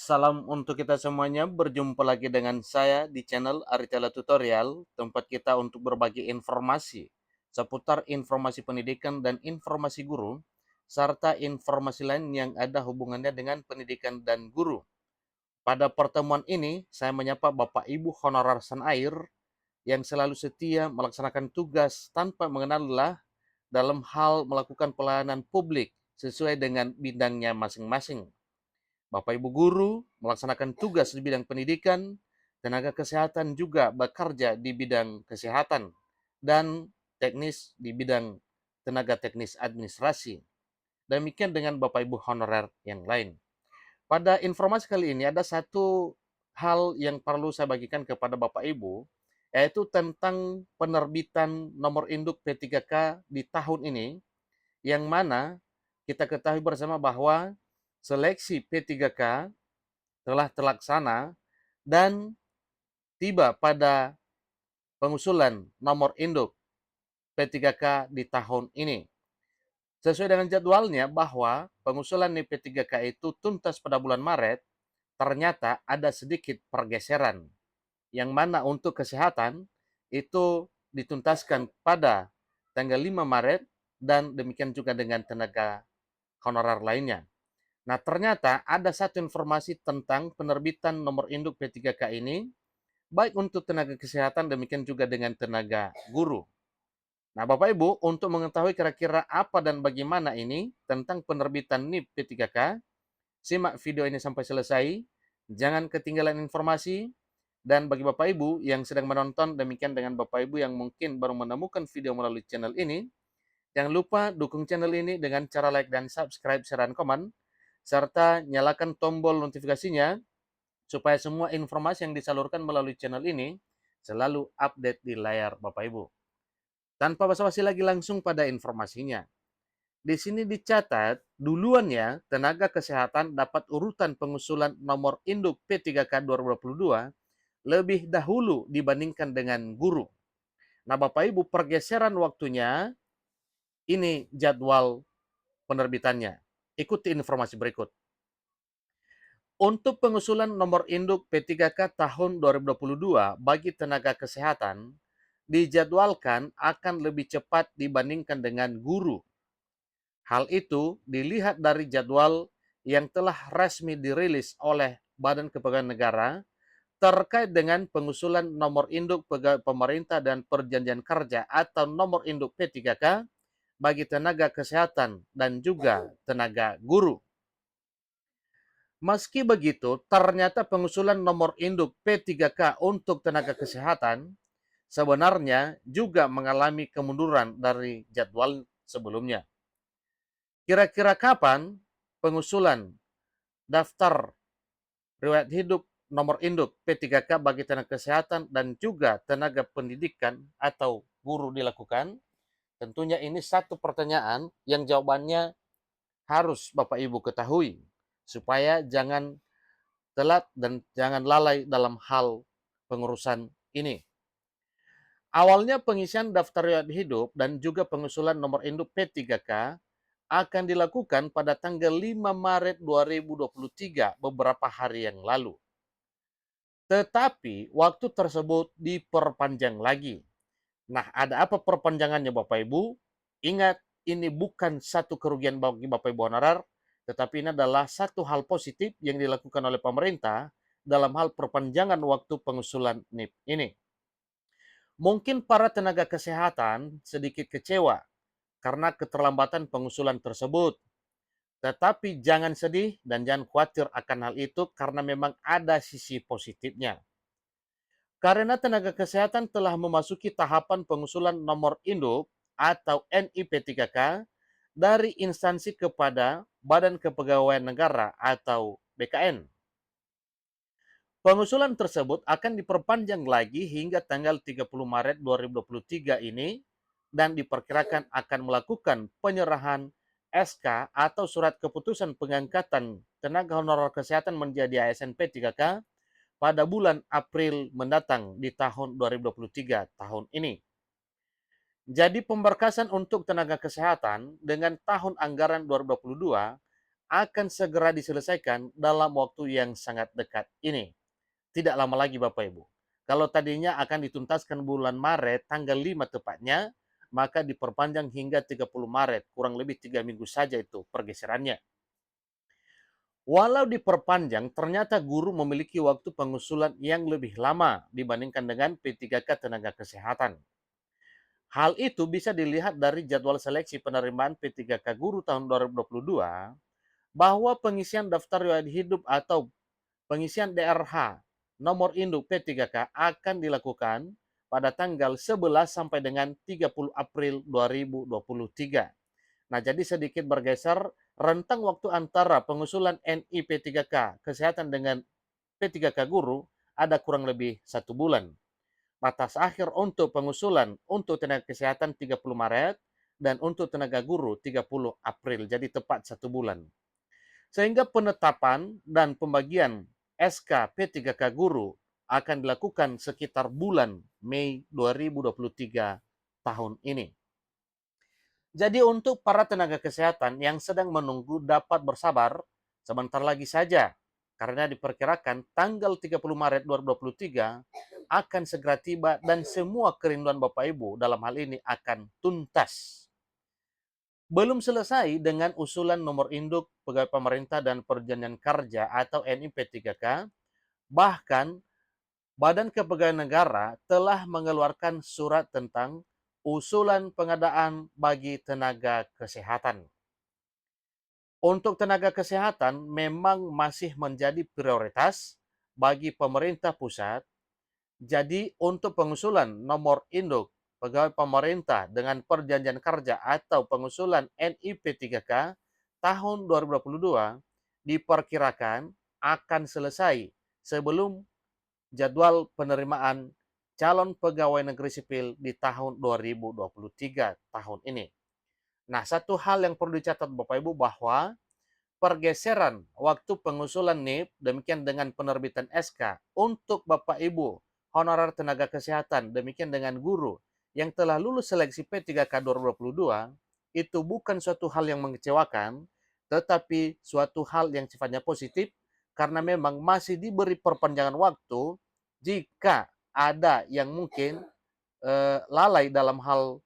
Salam untuk kita semuanya, berjumpa lagi dengan saya di channel Aritela Tutorial, tempat kita untuk berbagi informasi seputar informasi pendidikan dan informasi guru, serta informasi lain yang ada hubungannya dengan pendidikan dan guru. Pada pertemuan ini, saya menyapa Bapak Ibu honorer Sanair yang selalu setia melaksanakan tugas tanpa mengenal lelah dalam hal melakukan pelayanan publik sesuai dengan bidangnya masing-masing. Bapak Ibu guru melaksanakan tugas di bidang pendidikan, tenaga kesehatan juga bekerja di bidang kesehatan, dan teknis di bidang tenaga teknis administrasi. Demikian dengan Bapak Ibu honorer yang lain. Pada informasi kali ini ada satu hal yang perlu saya bagikan kepada Bapak Ibu, yaitu tentang penerbitan nomor induk P3K di tahun ini, yang mana kita ketahui bersama bahwa seleksi P3K telah terlaksana dan tiba pada pengusulan nomor induk P3K di tahun ini. Sesuai dengan jadwalnya bahwa pengusulan P3K itu tuntas pada bulan Maret, ternyata ada sedikit pergeseran, yang mana untuk kesehatan itu dituntaskan pada tanggal 5 Maret dan demikian juga dengan tenaga honorer lainnya. Nah, ternyata ada satu informasi tentang penerbitan nomor induk P3K ini, baik untuk tenaga kesehatan, demikian juga dengan tenaga guru. Nah, Bapak Ibu, untuk mengetahui kira-kira apa dan bagaimana ini tentang penerbitan NIP P3K, simak video ini sampai selesai, jangan ketinggalan informasi, dan bagi Bapak Ibu yang sedang menonton, demikian dengan Bapak Ibu yang mungkin baru menemukan video melalui channel ini, jangan lupa dukung channel ini dengan cara like dan subscribe, share, dan komen, serta nyalakan tombol notifikasinya supaya semua informasi yang disalurkan melalui channel ini selalu update di layar Bapak Ibu. Tanpa basa-basi lagi langsung pada informasinya. Di sini dicatat, duluannya tenaga kesehatan dapat urutan pengusulan nomor induk P3K 2022 lebih dahulu dibandingkan dengan guru. Nah, Bapak Ibu, pergeseran waktunya ini jadwal penerbitannya. Ikuti informasi berikut. Untuk pengusulan nomor induk P3K tahun 2022 bagi tenaga kesehatan, dijadwalkan akan lebih cepat dibandingkan dengan guru. Hal itu dilihat dari jadwal yang telah resmi dirilis oleh Badan Kepegawaian Negara terkait dengan pengusulan nomor induk pegawai pemerintah dan perjanjian kerja atau nomor induk P3K bagi tenaga kesehatan dan juga tenaga guru. Meski begitu, ternyata pengusulan nomor induk P3K untuk tenaga kesehatan sebenarnya juga mengalami kemunduran dari jadwal sebelumnya. Kira-kira kapan pengusulan daftar riwayat hidup nomor induk P3K bagi tenaga kesehatan dan juga tenaga pendidikan atau guru dilakukan? Tentunya ini satu pertanyaan yang jawabannya harus Bapak Ibu ketahui supaya jangan telat dan jangan lalai dalam hal pengurusan ini. Awalnya pengisian daftar riwayat hidup dan juga pengusulan nomor induk P3K akan dilakukan pada tanggal 5 Maret 2023, beberapa hari yang lalu. Tetapi waktu tersebut diperpanjang lagi. Nah, ada apa perpanjangannya Bapak Ibu? Ingat, ini bukan satu kerugian bagi Bapak Ibu honorer, tetapi ini adalah satu hal positif yang dilakukan oleh pemerintah dalam hal perpanjangan waktu pengusulan NIP ini. Mungkin para tenaga kesehatan sedikit kecewa karena keterlambatan pengusulan tersebut. Tetapi jangan sedih dan jangan khawatir akan hal itu karena memang ada sisi positifnya. Karena tenaga kesehatan telah memasuki tahapan pengusulan nomor induk atau NIP3K dari instansi kepada Badan Kepegawaian Negara atau BKN. Pengusulan tersebut akan diperpanjang lagi hingga tanggal 30 Maret 2023 ini dan diperkirakan akan melakukan penyerahan SK atau surat keputusan pengangkatan tenaga honorer kesehatan menjadi ASN P3K pada bulan April mendatang di tahun 2023 tahun ini. Jadi pemberkasan untuk tenaga kesehatan dengan tahun anggaran 2022 akan segera diselesaikan dalam waktu yang sangat dekat ini. Tidak lama lagi Bapak Ibu. Kalau tadinya akan dituntaskan bulan Maret tanggal 5 tepatnya, maka diperpanjang hingga 30 Maret, kurang lebih 3 minggu saja itu pergeserannya. Walau diperpanjang, ternyata guru memiliki waktu pengusulan yang lebih lama dibandingkan dengan P3K tenaga kesehatan. Hal itu bisa dilihat dari jadwal seleksi penerimaan P3K guru tahun 2022 bahwa pengisian daftar riwayat hidup atau pengisian DRH nomor induk P3K akan dilakukan pada tanggal 11 sampai dengan 30 April 2023. Nah, jadi sedikit bergeser rentang waktu antara pengusulan NI P3K kesehatan dengan P3K guru ada kurang lebih 1 bulan. Batas akhir untuk pengusulan untuk tenaga kesehatan 30 Maret dan untuk tenaga guru 30 April, jadi tepat 1 bulan. Sehingga penetapan dan pembagian SK P3K guru akan dilakukan sekitar bulan Mei 2023 tahun ini. Jadi untuk para tenaga kesehatan yang sedang menunggu dapat bersabar sebentar lagi saja, karena diperkirakan tanggal 30 Maret 2023 akan segera tiba dan semua kerinduan Bapak Ibu dalam hal ini akan tuntas. Belum selesai dengan usulan nomor induk pegawai pemerintah dan perjanjian kerja atau NIP3K, bahkan Badan Kepegawaian Negara telah mengeluarkan surat tentang usulan pengadaan bagi tenaga kesehatan. Untuk tenaga kesehatan memang masih menjadi prioritas bagi pemerintah pusat. Jadi untuk pengusulan nomor induk pegawai pemerintah dengan perjanjian kerja atau pengusulan NIP3K tahun 2022 diperkirakan akan selesai sebelum jadwal penerimaan calon pegawai negeri sipil di tahun 2023 tahun ini. Nah, satu hal yang perlu dicatat Bapak Ibu bahwa pergeseran waktu pengusulan NIP demikian dengan penerbitan SK untuk Bapak Ibu honorer tenaga kesehatan demikian dengan guru yang telah lulus seleksi P3K 2022 itu bukan suatu hal yang mengecewakan tetapi suatu hal yang sifatnya positif karena memang masih diberi perpanjangan waktu jika ada yang mungkin lalai dalam hal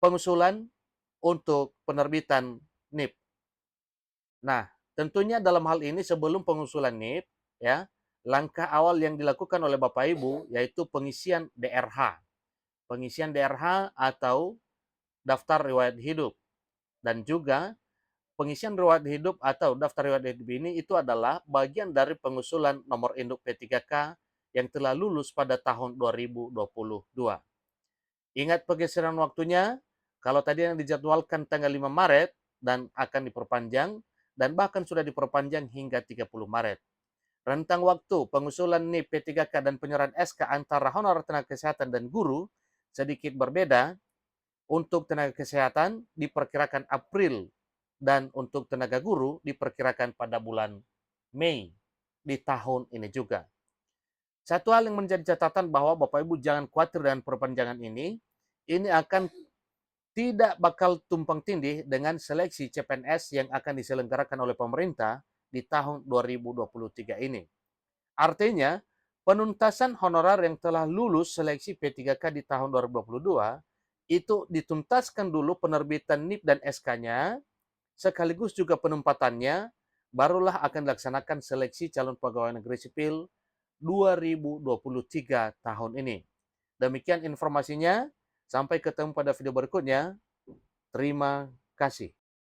pengusulan untuk penerbitan NIP. Nah, tentunya dalam hal ini sebelum pengusulan NIP, ya, langkah awal yang dilakukan oleh Bapak Ibu yaitu pengisian DRH. Pengisian DRH atau daftar riwayat hidup. Dan juga pengisian riwayat hidup atau daftar riwayat hidup ini itu adalah bagian dari pengusulan nomor induk P3K yang telah lulus pada tahun 2022. Ingat pergeseran waktunya, kalau tadi yang dijadwalkan tanggal 5 Maret dan akan diperpanjang, dan bahkan sudah diperpanjang hingga 30 Maret. Rentang waktu pengusulan NIP P3K dan penyerahan SK antara honorer tenaga kesehatan dan guru sedikit berbeda. Untuk tenaga kesehatan diperkirakan April dan untuk tenaga guru diperkirakan pada bulan Mei di tahun ini juga. Satu hal yang menjadi catatan bahwa Bapak Ibu jangan khawatir dengan perpanjangan ini akan tidak bakal tumpang tindih dengan seleksi CPNS yang akan diselenggarakan oleh pemerintah di tahun 2023 ini. Artinya, penuntasan honorer yang telah lulus seleksi P3K di tahun 2022 itu dituntaskan dulu penerbitan NIP dan SK-nya, sekaligus juga penempatannya, barulah akan dilaksanakan seleksi calon pegawai negeri sipil 2023 tahun ini. Demikian informasinya, sampai ketemu pada video berikutnya. Terima kasih.